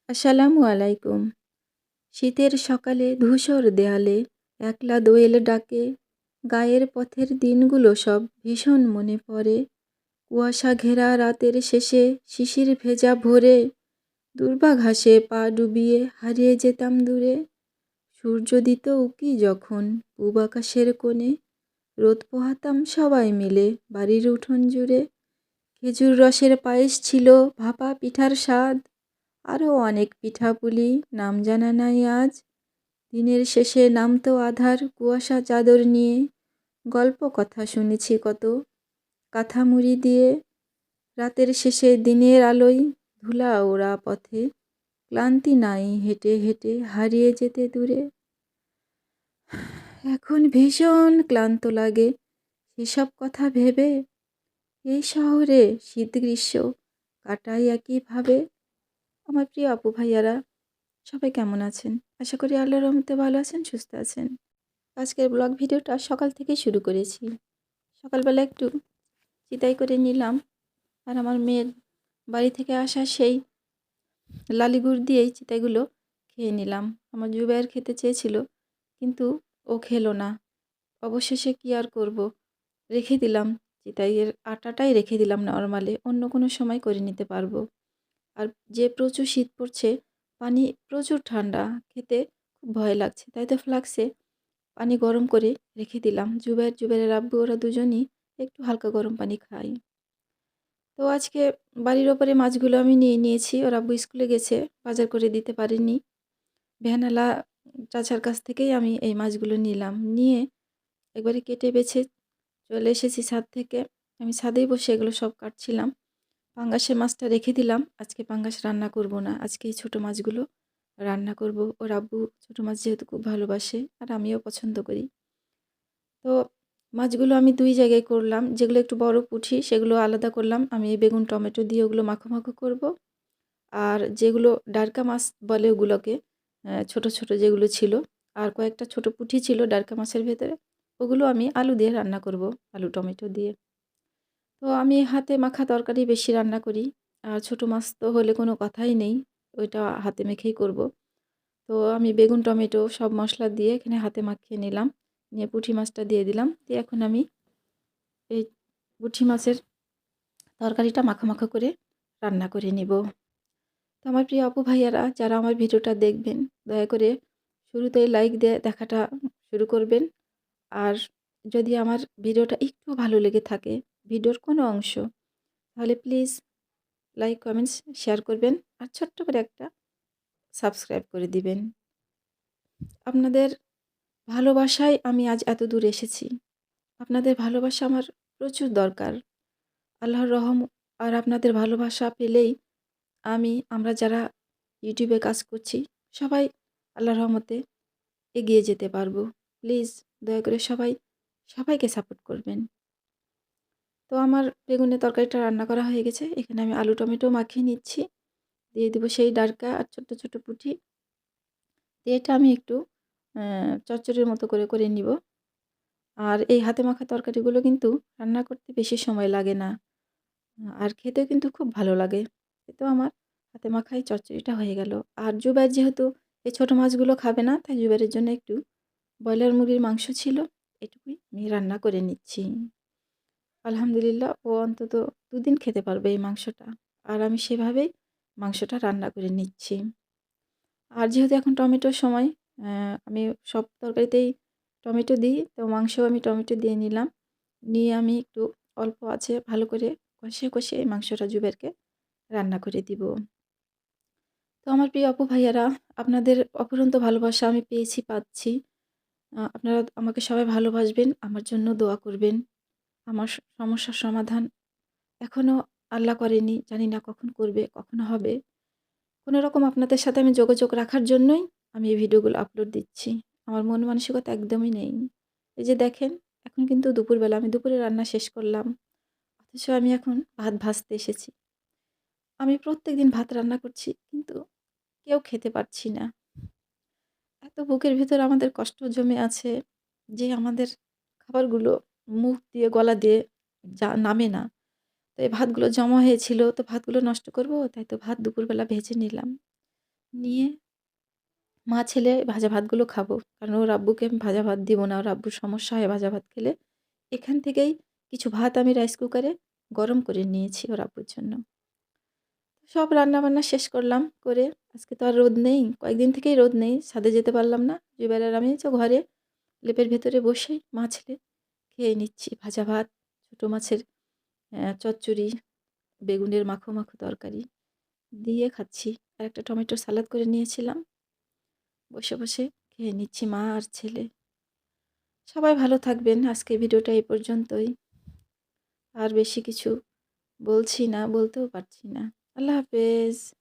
আসসালামু আলাইকুম। শীতের সকালে ধূসর দেয়ালে একলা দোয়েল ডাকে, গায়ের পথের দিনগুলো সব ভীষণ মনে পড়ে। কুয়াশা ঘেরা রাতের শেষে শিশির ভেজা ভোরে দুর্বা ঘাসে পা ডুবিয়ে হারিয়ে যেতাম দূরে। সূর্য দিত উকি যখন পূব আকাশের কোণে, রোদ পোহাতাম সবাই মিলে বাড়ির উঠোন জুড়ে। খেজুর রসের পায়েস ছিল ভাপা পিঠার স্বাদ, আরও অনেক পিঠাপুলি নাম জানা নাই আজ। দিনের শেষে নামতো আঁধার কুয়াশা চাদর নিয়ে, গল্প কথা শুনেছি কত কাঁথা মুড়ি দিয়ে। রাতের শেষে দিনের আলোয় ধুলা ওড়া পথে, ক্লান্তি নাই হেঁটে হেঁটে হারিয়ে যেতে দূরে। এখন ভীষণ ক্লান্ত লাগে সেসব কথা ভেবে। এই শহরে শীত গ্রীষ্ম কাটাই একইভাবে। আমার প্রিয় আপু ভাইয়ারা, সবাই কেমন আছেন? আশা করি আল্লাহর রহমতে ভালো আছেন, সুস্থ আছেন। আজকের ব্লগ ভিডিওটা সকাল থেকেই শুরু করেছি। সকালবেলা একটু চিতাই করে নিলাম, আর আমার মেয়ের বাড়ি থেকে আসা সেই লালি গুড় দিয়েই চিতাইগুলো খেয়ে নিলাম। আমার জুবায়ের খেতে চেয়েছিল, কিন্তু ও খেলো না। অবশেষে কি আর করব, রেখে দিলাম। চিতাইয়ের আটাটাই রেখে দিলাম নরমালে, অন্য কোনো সময় করে নিতে পারবো। আর যে প্রচুর শীত পড়ছে, পানি প্রচুর ঠান্ডা, খেতে খুব ভয় লাগছে, তাই তো ফ্লাক্সে পানি গরম করে রেখে দিলাম। জুবাইরের আব্বু ওরা দুজনই একটু হালকা গরম পানি খায়। তো আজকে বাড়ির ওপরে মাছগুলো আমি নিয়ে নিয়েছি, ওর আব্বু স্কুলে গেছে, বাজার করে দিতে পারেনি। ভ্যানালা চাচার কাছ থেকেই আমি এই মাছগুলো নিলাম, নিয়ে একবারে কেটে বেছে চলে এসেছি ছাদ থেকে। আমি ছাদেই বসে এগুলো সব কাটছিলাম। পাঙ্গাসের মাছটা রেখে দিলাম, আজকে পাঙ্গাস রান্না করব না, আজকে এই ছোটো মাছগুলো রান্না করব। ওর আব্বু ছোটো মাছ যেহেতু খুব ভালোবাসে, আর আমিও পছন্দ করি। তো মাছগুলো আমি দুই জায়গায় করলাম, যেগুলো একটু বড় পুঁটি সেগুলো আলাদা করলাম, আমি বেগুন টমেটো দিয়ে ওগুলো মাখো মাখো করব। আর যেগুলো ডারকা মাছ বলে ওগুলোকে, ছোট ছোট যেগুলো ছিল, আর কয়েকটা ছোট পুঁটি ছিল ডারকা মাছের ভেতরে, ওগুলো আমি আলু দিয়ে রান্না করব, আলু টমেটো দিয়ে। তো আমি হাতে মাখা তরকারি বেশি রান্না করি, আর ছোটো মাছ তো হলে কোনো কথাই নেই, ওইটা হাতে মেখেই করব। তো আমি বেগুন টমেটো সব মশলা দিয়ে এখানে হাতে মাখিয়ে নিলাম, নিয়ে পুঁটি মাছটা দিয়ে দিলাম, দিয়ে এখন আমি এই পুঁটি মাছের তরকারিটা মাখা মাখা করে রান্না করে নিব। তো আমার প্রিয় আপু ভাইয়ারা, যারা আমার ভিডিওটা দেখবেন, দয়া করে শুরুতেই লাইক দিয়ে দেখাটা শুরু করবেন। আর যদি আমার ভিডিওটা একটু ভালো লেগে থাকে, ভিডিওর কোনো অংশ, তাহলে প্লিজ লাইক কমেন্টস শেয়ার করবেন, আর ছোট্ট করে একটা সাবস্ক্রাইব করে দিবেন। আপনাদের ভালোবাসায় আমি আজ এত দূর এসেছি, আপনাদের ভালোবাসা আমার প্রচুর দরকার। আল্লাহর রহম আর আপনাদের ভালোবাসা পেলেই আমরা যারা ইউটিউবে কাজ করছি, সবাই আল্লাহর রহমতে এগিয়ে যেতে পারবো। প্লিজ দয়া করে সবাইকে সাপোর্ট করবেন। তো আমার বেগুনের তরকারিটা রান্না করা হয়ে গেছে, এখানে আমি আলু টমেটো মাখিয়ে নিচ্ছি, দিয়ে দেবো সেই ডারকা আর ছোট্ট ছোট্ট পুঁটি দিয়ে। এটা আমি একটু চচ্চড়ির মতো করে করে নিব। আর এই হাতে মাখা তরকারিগুলো কিন্তু রান্না করতে বেশি সময় লাগে না, আর খেতেও কিন্তু খুব ভালো লাগে। তো আমার হাতে মাখাই চচ্চড়িটা হয়ে গেল। আর জুবাইর যেহেতু এই ছোটো মাছগুলো খাবে না, তাই জুবাইরের জন্য একটু ব্রয়লার মুরগির মাংস ছিল, এটুকুই আমি রান্না করে নিচ্ছি। আলহামদুলিল্লাহ, ও অন্তত 2 দিন খেতে পারবে এই মাংসটা, আর আমি সেভাবেই মাংসটা রান্না করে নিচ্ছি। আর যেহেতু এখন টমেটোর সময়, আমি সব তরকারিতেই টমেটো দিই, তো মাংসেও আমি টমেটো দিয়ে নিলাম, নিয়ে আমি একটু অল্প আছে ভালো করে কষিয়ে কষিয়ে এই মাংসটা জুবাইরকে রান্না করে দিব। তো আমার প্রিয় আপু ভাইয়ারা, আপনাদের অফুরন্ত ভালোবাসা আমি পেয়েছি, পাচ্ছি। আপনারা আমাকে সবাই ভালোবাসবেন, আমার জন্য দোয়া করবেন। আমার সমস্যার সমাধান এখনও আল্লাহ করেনি, জানি না কখন করবে, কখন হবে। কোনো রকম আপনাদের সাথে আমি যোগাযোগ রাখার জন্যই আমি এই ভিডিওগুলো আপলোড দিচ্ছি। আমার মন মানসিকতা একদমই নেই। এই যে দেখেন, এখন কিন্তু দুপুরবেলা, আমি দুপুরে রান্না শেষ করলাম, অথচ আমি এখন ভাত ভাজতে এসেছি। আমি প্রত্যেকদিন ভাত রান্না করছি, কিন্তু কেউ খেতে পারছি না। এত বুকের ভিতর আমাদের কষ্ট জমে আছে যে আমাদের খাবারগুলো মুখ দিয়ে গলা দিয়ে নামে না। তো এই ভাতগুলো জমা হয়েছিল, তো ভাতগুলো নষ্ট করব, তাই তো ভাত দুপুরবেলা ভেজে নিলাম। নিয়ে মা ছেলে ভাজা ভাতগুলো খাবো। কারণ ওর আব্বুকে আমি ভাজা ভাত দিব না। ওর আব্বুর সমস্যা হয় ভাজা ভাত খেলে। এখান থেকেই কিছু ভাত আমি রাইস কুকারে গরম করে নিয়েছি ওর আব্বুর জন্য। সব রান্নাবান্না শেষ করলাম করে, আজকে তো আর রোদ নেই। কয়েকদিন থেকেই রোদ নেই। ছাদে যেতে পারলাম না। এবার আর আমি তো ঘরে লেপের ভেতরে বসেই মা ছেলে খেয়ে নিচ্ছি ভাজা ভাত, ছোট মাছের চচ্চড়ি, বেগুনের মাখো, মাখো তরকারি দিয়ে খাচ্ছি। আর একটা টমেটোর সালাদ করে নিয়েছিলাম। বসে, বসে খেয়ে নিচ্ছি মা আর ছেলে। সবাই ভালো থাকবেন। আজকের ভিডিওটা এই পর্যন্তই। আর বেশি কিছু বলছি না, বলতেও পারছি না। আল্লাহ হাফেজ।